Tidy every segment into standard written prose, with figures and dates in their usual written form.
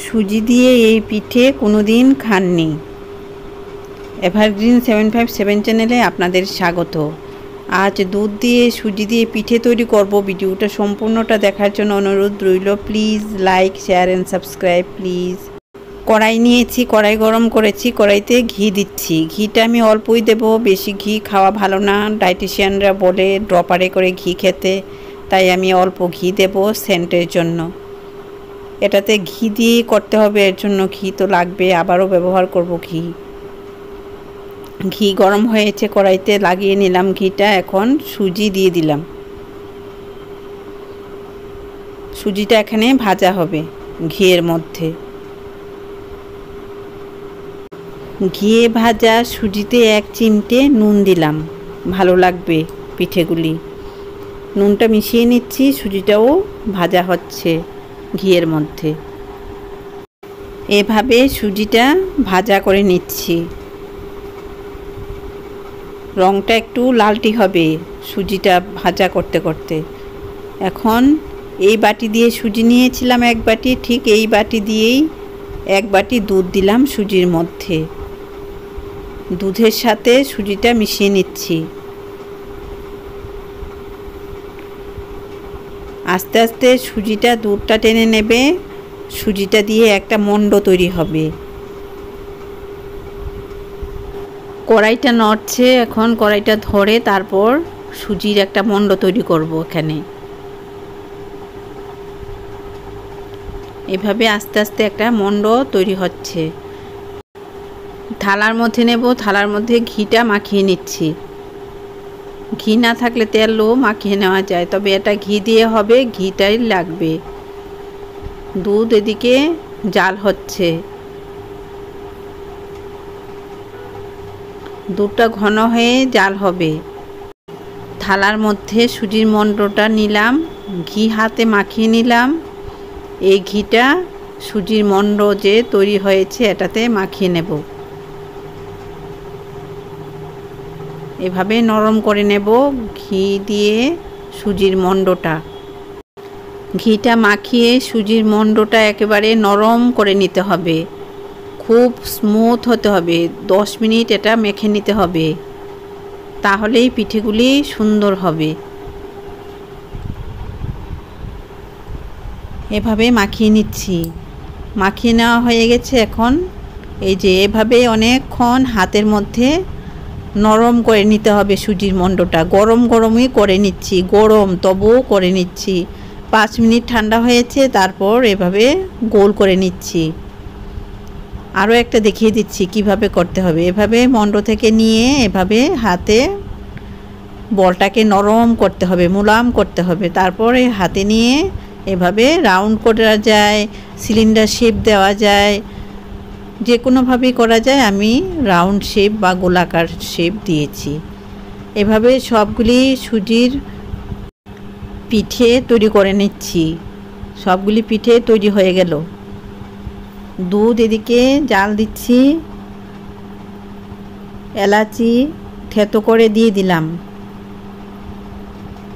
সুজি দিয়ে এই পিঠে কোনোদিন খাননি? এভারগ্রিন 757 চ্যানেলে আপনাদের স্বাগত। আজ দুধ দিয়ে সুজি দিয়ে পিঠে তৈরি করব। ভিডিওটা সম্পূর্ণটা দেখার জন্য অনুরোধ রইল। Please like, share and subscribe please. কড়াই নিয়েছি, কড়াই গরম করেছি, কড়াইতে ঘি দিচ্ছি। ঘিটা আমি অল্পই দেব, বেশি ঘি খাওয়া ভালো না, ডায়েটিশিয়ানরা বলে ড্রপারে করে ঘি খেতে, তাই আমি অল্প ঘি দেব সেন্টের জন্য। এটাতে ঘি দিয়ে করতে হবে, এর জন্য ঘি তো লাগবে, আবারও ব্যবহার করব ঘি। ঘি গরম হয়েছে, কড়াইতে লাগিয়ে নিলাম ঘিটা। এখন সুজি দিয়ে দিলাম। সুজিটা এখানে ভাজা হবে ঘিয়ের মধ্যে। ঘিয়ে ভাজা সুজিতে 1 চিমটে নুন দিলাম, ভালো লাগবে পিঠেগুলি। নুনটা মিশিয়ে নিচ্ছি, সুজিটাও ভাজা হচ্ছে ঘিয়ের মধ্যে। এভাবে সুজিটা ভাজা করে নিচ্ছি। রংটা একটু লালটি হবে সুজিটা ভাজা করতে করতে। এখন এই বাটি দিয়ে সুজি নিয়েছিলাম 1 বাটি, ঠিক এই বাটি দিয়েই 1 বাটি দুধ দিলাম সুজির মধ্যে। দুধের সাথে সুজিটা মিশিয়ে নিচ্ছি। আস্তে আস্তে সুজিটা দুধটা টেনে নেবে, সুজিটা দিয়ে একটা মণ্ড তৈরি হবে। কড়াইটা নড়ছে, এখন কড়াইটা ধরে তারপর সুজির একটা মণ্ড তৈরি করব এখানে। এভাবে আস্তে আস্তে একটা মণ্ড তৈরি হচ্ছে। থালার মধ্যে নেব, থালার মধ্যে ঘিটা মাখিয়ে নিচ্ছি। ঘি না থাকলে তেলও মাখিয়ে নেওয়া যায়, তবে এটা ঘি দিয়ে হবে, ঘিটাই লাগবে। দুধ এদিকে জাল হচ্ছে, দুধটা ঘন হয়ে জাল হবে। থালার মধ্যে সুজির মণ্ডটা নিলাম, ঘি হাতে মাখিয়ে নিলাম। এই ঘিটা সুজির মণ্ড যে তৈরি হয়েছে এটাতে মাখিয়ে নেব। এভাবে নরম করে নেব ঘি দিয়ে সুজির মণ্ডটা। ঘিটা মাখিয়ে সুজির মণ্ডটা একেবারে নরম করে নিতে হবে, খুব স্মুথ হতে হবে। 10 মিনিট এটা মেখে নিতে হবে, তাহলেই পিঠেগুলি সুন্দর হবে। এভাবে মাখিয়ে নিচ্ছি। মাখিয়ে নেওয়া হয়ে গেছে। এখন এই যে এভাবে অনেকক্ষণ হাতের মধ্যে নরম করে নিতে হবে সুজির মণ্ডটা। গরম গরমই করে নিচ্ছি, গরম তবুও করে নিচ্ছি। 5 মিনিট ঠান্ডা হয়েছে, তারপর এভাবে গোল করে নিচ্ছি। আরও একটা দেখিয়ে দিচ্ছি কিভাবে করতে হবে। এভাবে মণ্ড থেকে নিয়ে এভাবে হাতে বলটাকে নরম করতে হবে, মুলায়ম করতে হবে। তারপরে হাতে নিয়ে এভাবে রাউন্ড করা যায়, সিলিন্ডার শেপ দেওয়া যায়, যে কোনোভাবেই করা যায়। আমি রাউন্ড শেপ বা গোলাকার শেপ দিয়েছি। এভাবে সবগুলি সুজির পিঠে তৈরি করে নিচ্ছি। সবগুলি পিঠে তৈরি হয়ে গেল। দুধ এদিকে জাল দিচ্ছি, এলাচি থেতো করে দিয়ে দিলাম।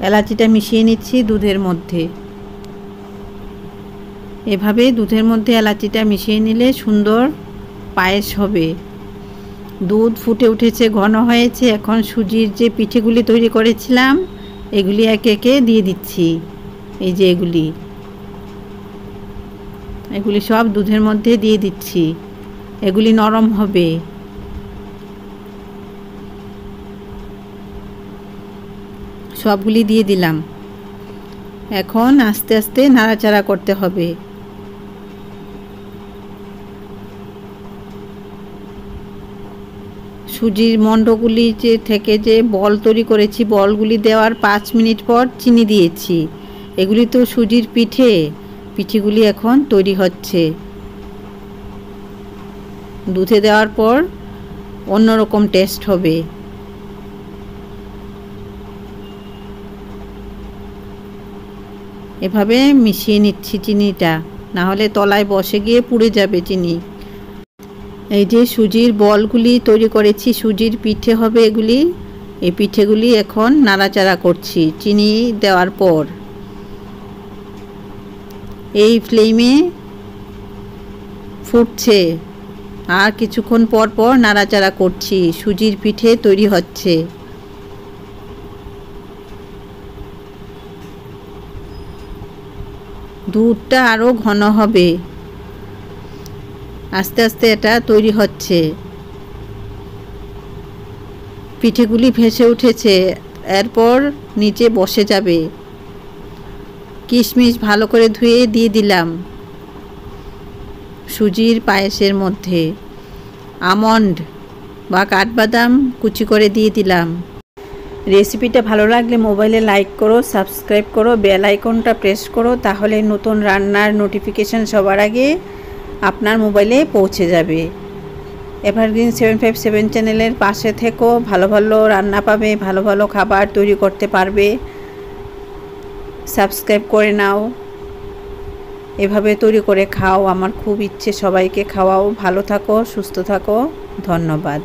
এলাচিটা মিশিয়ে নিচ্ছি দুধের মধ্যে। এভাবে দুধের মধ্যে এলাচিটা মিশিয়ে নিলে সুন্দর পায়েস হবে। দুধ ফুটে উঠেছে, ঘন হয়েছে। এখন সুজির যে পিঠেগুলি তৈরি করেছিলাম এগুলি একে একে দিয়ে দিচ্ছি। এই যে এগুলি সব দুধের মধ্যে দিয়ে দিচ্ছি। এগুলি নরম হবে। সবগুলি দিয়ে দিলাম। এখন আস্তে আস্তে নাড়াচাড়া করতে হবে। সুজির মণ্ডগুলি থেকে যে বল তৈরি করেছি, বলগুলি দেওয়ার 5 মিনিট পর চিনি দিয়েছি। এগুলি তো সুজির পিঠেগুলি এখন তৈরি হচ্ছে। দুধে দেওয়ার পর অন্যরকম টেস্ট হবে। এভাবে মিশিয়ে নিচ্ছি চিনিটা, না হলে তলায় বসে গিয়ে পুড়ে যাবে চিনি। এই যে সুজির বলগুলি তৈরি করেছি, সুজির পিঠে হবে এগুলি। এই পিঠেগুলি এখন নাড়াচাড়া করছি চিনি দেওয়ার পর। এই ফ্লেমে ফুটছে, আর কিছুক্ষণ পর পর নাড়াচাড়া করছি। সুজির পিঠে তৈরি হচ্ছে। দুধটা আরও ঘন হবে। আস্তে আস্তে এটা তৈরি হচ্ছে। পিঠেগুলি ভেসে উঠেছে, এরপর নিচে বসে যাবে। কিশমিশ ভালো করে ধুয়ে দিয়ে দিলাম সুজির পায়েসের মধ্যে। আমন্ড বা কাঠবাদাম কুচি করে দিয়ে দিলাম। রেসিপিটা ভালো লাগলে মোবাইলে লাইক করো, সাবস্ক্রাইব করো, বেল আইকনটা প্রেস করো, তাহলে নতুন রান্নার নোটিফিকেশান সবার আগে আপনার মোবাইলে পৌঁছে যাবে। এভারগ্রিন 757 চ্যানেলের পাশে থেকো, ভালো ভালো রান্না পাবে, ভালো ভালো খাবার তৈরি করতে পারবে। সাবস্ক্রাইব করে নাও, এভাবে তৈরি করে খাও। আমার খুব ইচ্ছে সবাইকে খাওয়াও। ভালো থাকো, সুস্থ থাকো, ধন্যবাদ।